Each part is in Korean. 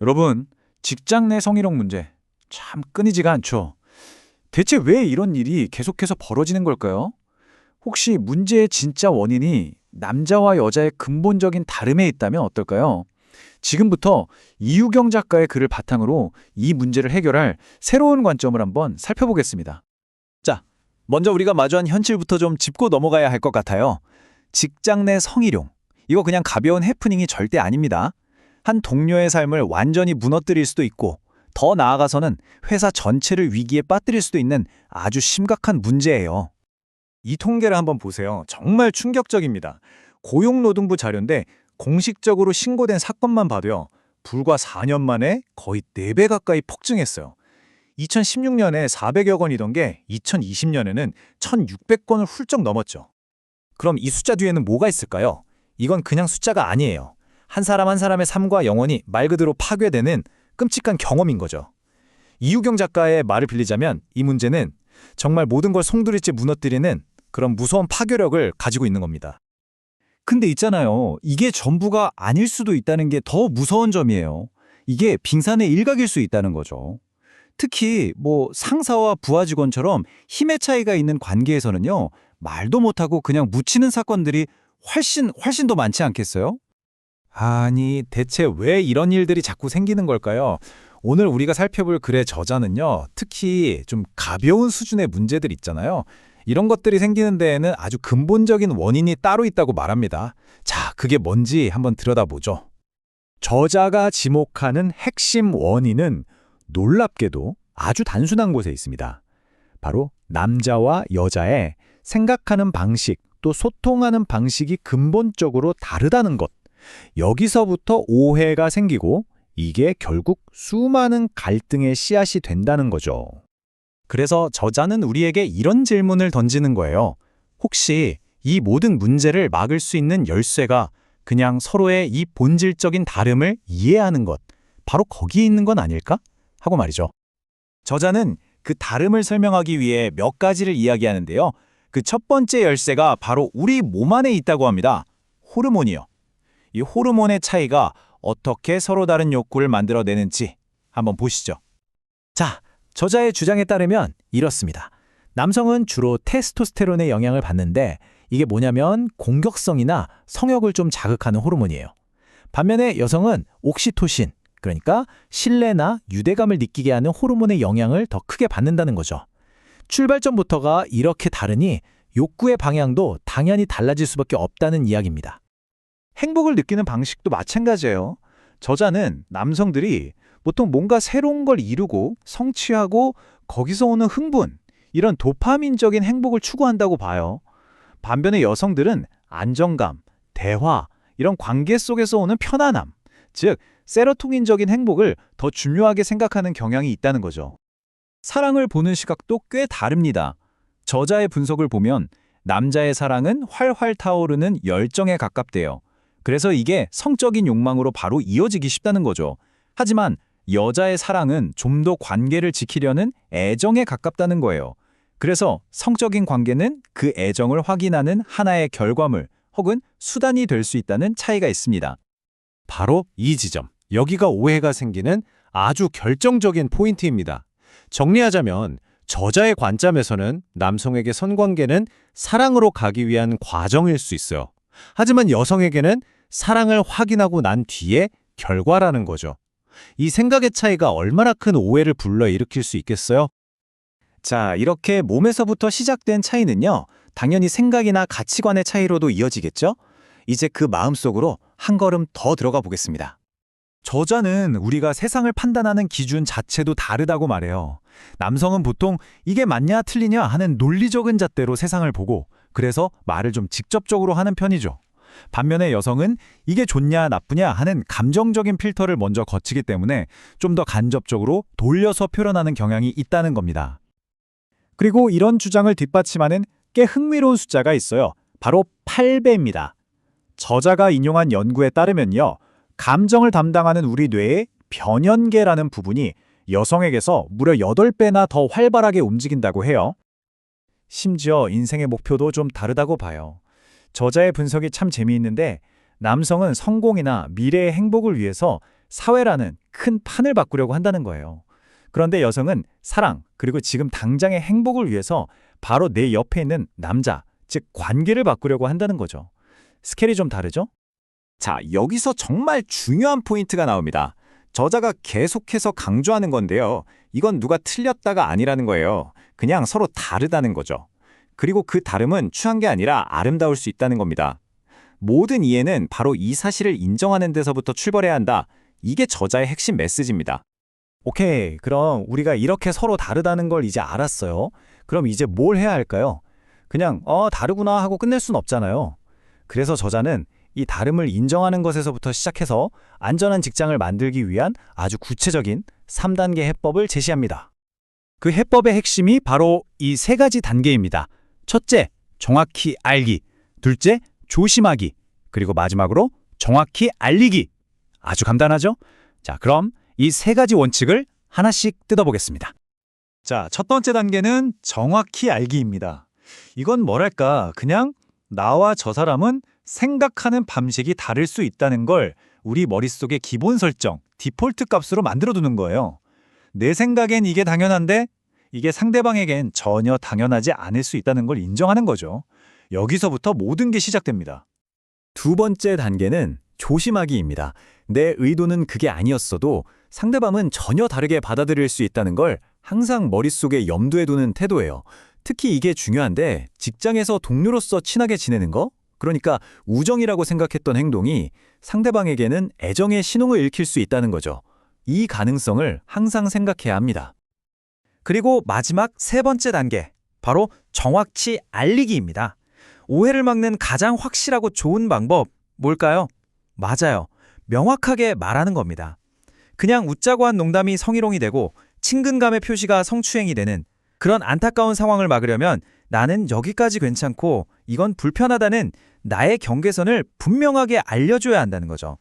여러분, 직장 내 성희롱 문제 참 끊이지가 않죠. 대체 왜 이런 일이 계속해서 벌어지는 걸까요? 혹시 문제의 진짜 원인이 남자와 여자의 근본적인 다름에 있다면 어떨까요? 지금부터 이유경 작가의 글을 바탕으로 이 문제를 해결할 새로운 관점을 한번 살펴보겠습니다. 자, 먼저 우리가 마주한 현실부터 좀 짚고 넘어가야 할 것 같아요. 직장 내 성희롱. 이거 그냥 가벼운 해프닝이 절대 아닙니다. 한 동료의 삶을 완전히 무너뜨릴 수도 있고, 더 나아가서는 회사 전체를 위기에 빠뜨릴 수도 있는 아주 심각한 문제예요. 이 통계를 한번 보세요. 정말 충격적입니다. 고용노동부 자료인데 공식적으로 신고된 사건만 봐도요. 불과 4년 만에 거의 4배 가까이 폭증했어요. 2016년에 400여 건이던 게 2020년에는 1,600건을 훌쩍 넘었죠. 그럼 이 숫자 뒤에는 뭐가 있을까요? 이건 그냥 숫자가 아니에요. 한 사람 한 사람의 삶과 영혼이 말 그대로 파괴되는 끔찍한 경험인 거죠. 이유경 작가의 말을 빌리자면 이 문제는 정말 모든 걸 송두리째 무너뜨리는 그런 무서운 파괴력을 가지고 있는 겁니다. 근데 있잖아요. 이게 전부가 아닐 수도 있다는 게 더 무서운 점이에요. 이게 빙산의 일각일 수 있다는 거죠. 특히 상사와 부하 직원처럼 힘의 차이가 있는 관계에서는요. 말도 못하고 그냥 묻히는 사건들이 훨씬 더 많지 않겠어요? 아니, 대체 왜 이런 일들이 자꾸 생기는 걸까요? 오늘 우리가 살펴볼 글의 저자는요. 특히 좀 가벼운 수준의 문제들 있잖아요. 이런 것들이 생기는 데에는 아주 근본적인 원인이 따로 있다고 말합니다. 자, 그게 뭔지 한번 들여다보죠. 저자가 지목하는 핵심 원인은 놀랍게도 아주 단순한 곳에 있습니다. 바로 남자와 여자의 생각하는 방식, 또 소통하는 방식이 근본적으로 다르다는 것. 여기서부터 오해가 생기고 이게 결국 수많은 갈등의 씨앗이 된다는 거죠. 그래서 저자는 우리에게 이런 질문을 던지는 거예요. 혹시 이 모든 문제를 막을 수 있는 열쇠가 그냥 서로의 이 본질적인 다름을 이해하는 것, 바로 거기에 있는 건 아닐까? 하고 말이죠. 저자는 그 다름을 설명하기 위해 몇 가지를 이야기하는데요. 그 첫 번째 열쇠가 바로 우리 몸 안에 있다고 합니다. 호르몬이요. 이 호르몬의 차이가 어떻게 서로 다른 욕구를 만들어내는지 한번 보시죠. 자, 저자의 주장에 따르면 이렇습니다. 남성은 주로 테스토스테론의 영향을 받는데 이게 뭐냐면 공격성이나 성욕을 좀 자극하는 호르몬이에요. 반면에 여성은 옥시토신, 그러니까 신뢰나 유대감을 느끼게 하는 호르몬의 영향을 더 크게 받는다는 거죠. 출발점부터가 이렇게 다르니 욕구의 방향도 당연히 달라질 수밖에 없다는 이야기입니다. 행복을 느끼는 방식도 마찬가지예요. 저자는 남성들이 보통 뭔가 새로운 걸 이루고 성취하고 거기서 오는 흥분, 이런 도파민적인 행복을 추구한다고 봐요. 반면에 여성들은 안정감, 대화, 이런 관계 속에서 오는 편안함, 즉 세로토닌적인 행복을 더 중요하게 생각하는 경향이 있다는 거죠. 사랑을 보는 시각도 꽤 다릅니다. 저자의 분석을 보면 남자의 사랑은 활활 타오르는 열정에 가깝대요. 그래서 이게 성적인 욕망으로 바로 이어지기 쉽다는 거죠. 하지만 여자의 사랑은 좀 더 관계를 지키려는 애정에 가깝다는 거예요. 그래서 성적인 관계는 그 애정을 확인하는 하나의 결과물 혹은 수단이 될 수 있다는 차이가 있습니다. 바로 이 지점, 여기가 오해가 생기는 아주 결정적인 포인트입니다. 정리하자면 저자의 관점에서는 남성에게 성관계는 사랑으로 가기 위한 과정일 수 있어요. 하지만 여성에게는 사랑을 확인하고 난 뒤에 결과라는 거죠. 이 생각의 차이가 얼마나 큰 오해를 불러일으킬 수 있겠어요? 자, 이렇게 몸에서부터 시작된 차이는요, 당연히 생각이나 가치관의 차이로도 이어지겠죠? 이제 그 마음속으로 한 걸음 더 들어가 보겠습니다. 저자는 우리가 세상을 판단하는 기준 자체도 다르다고 말해요. 남성은 보통 이게 맞냐 틀리냐 하는 논리적인 잣대로 세상을 보고 그래서 말을 좀 직접적으로 하는 편이죠. 반면에 여성은 이게 좋냐 나쁘냐 하는 감정적인 필터를 먼저 거치기 때문에 좀 더 간접적으로 돌려서 표현하는 경향이 있다는 겁니다. 그리고 이런 주장을 뒷받침하는 꽤 흥미로운 숫자가 있어요. 바로 8배입니다. 저자가 인용한 연구에 따르면요. 감정을 담당하는 우리 뇌의 변연계라는 부분이 여성에게서 무려 8배나 더 활발하게 움직인다고 해요. 심지어 인생의 목표도 좀 다르다고 봐요. 저자의 분석이 참 재미있는데 남성은 성공이나 미래의 행복을 위해서 사회라는 큰 판을 바꾸려고 한다는 거예요. 그런데 여성은 사랑, 그리고 지금 당장의 행복을 위해서 바로 내 옆에 있는 남자, 즉 관계를 바꾸려고 한다는 거죠. 스케일이 좀 다르죠? 자, 여기서 정말 중요한 포인트가 나옵니다. 저자가 계속해서 강조하는 건데요. 이건 누가 틀렸다가 아니라는 거예요. 그냥 서로 다르다는 거죠. 그리고 그 다름은 추한 게 아니라 아름다울 수 있다는 겁니다. 모든 이해는 바로 이 사실을 인정하는 데서부터 출발해야 한다. 이게 저자의 핵심 메시지입니다. 오케이, 그럼 우리가 이렇게 서로 다르다는 걸 이제 알았어요. 그럼 이제 뭘 해야 할까요? 그냥 다르구나 하고 끝낼 순 없잖아요. 그래서 저자는 이 다름을 인정하는 것에서부터 시작해서 안전한 직장을 만들기 위한 아주 구체적인 3단계 해법을 제시합니다. 그 해법의 핵심이 바로 이 3가지 단계입니다. 첫째, 정확히 알기. 둘째, 조심하기. 그리고 마지막으로 정확히 알리기. 아주 간단하죠? 자, 그럼 이 3가지 원칙을 하나씩 뜯어보겠습니다. 자, 첫 번째 단계는 정확히 알기입니다. 이건 뭐랄까, 그냥 나와 저 사람은 생각하는 방식이 다를 수 있다는 걸 우리 머릿속의 기본 설정, 디폴트 값으로 만들어두는 거예요. 내 생각엔 이게 당연한데 이게 상대방에겐 전혀 당연하지 않을 수 있다는 걸 인정하는 거죠. 여기서부터 모든 게 시작됩니다. 두 번째 단계는 조심하기입니다. 내 의도는 그게 아니었어도 상대방은 전혀 다르게 받아들일 수 있다는 걸 항상 머릿속에 염두에 두는 태도예요. 특히 이게 중요한데 직장에서 동료로서 친하게 지내는 거? 그러니까 우정이라고 생각했던 행동이 상대방에게는 애정의 신호를 읽힐 수 있다는 거죠. 이 가능성을 항상 생각해야 합니다. 그리고 마지막 3번째 단계, 바로 정확히 알리기입니다. 오해를 막는 가장 확실하고 좋은 방법, 뭘까요? 맞아요. 명확하게 말하는 겁니다. 그냥 웃자고 한 농담이 성희롱이 되고 친근감의 표시가 성추행이 되는 그런 안타까운 상황을 막으려면 나는 여기까지 괜찮고 이건 불편하다는 나의 경계선을 분명하게 알려줘야 한다는 거죠.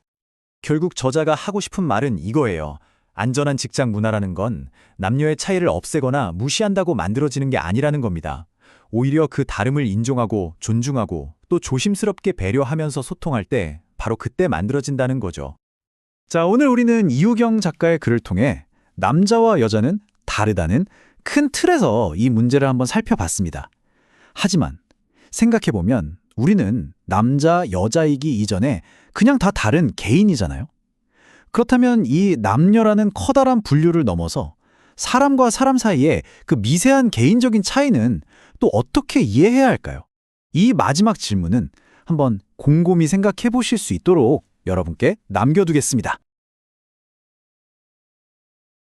결국 저자가 하고 싶은 말은 이거예요. 안전한 직장 문화라는 건 남녀의 차이를 없애거나 무시한다고 만들어지는 게 아니라는 겁니다. 오히려 그 다름을 인정하고 존중하고 또 조심스럽게 배려하면서 소통할 때 바로 그때 만들어진다는 거죠. 자, 오늘 우리는 이우경 작가의 글을 통해 남자와 여자는 다르다는 큰 틀에서 이 문제를 한번 살펴봤습니다. 하지만 생각해보면 우리는 남자, 여자이기 이전에 그냥 다 다른 개인이잖아요. 그렇다면 이 남녀라는 커다란 분류를 넘어서 사람과 사람 사이의 그 미세한 개인적인 차이는 또 어떻게 이해해야 할까요? 이 마지막 질문은 한번 곰곰이 생각해 보실 수 있도록 여러분께 남겨두겠습니다.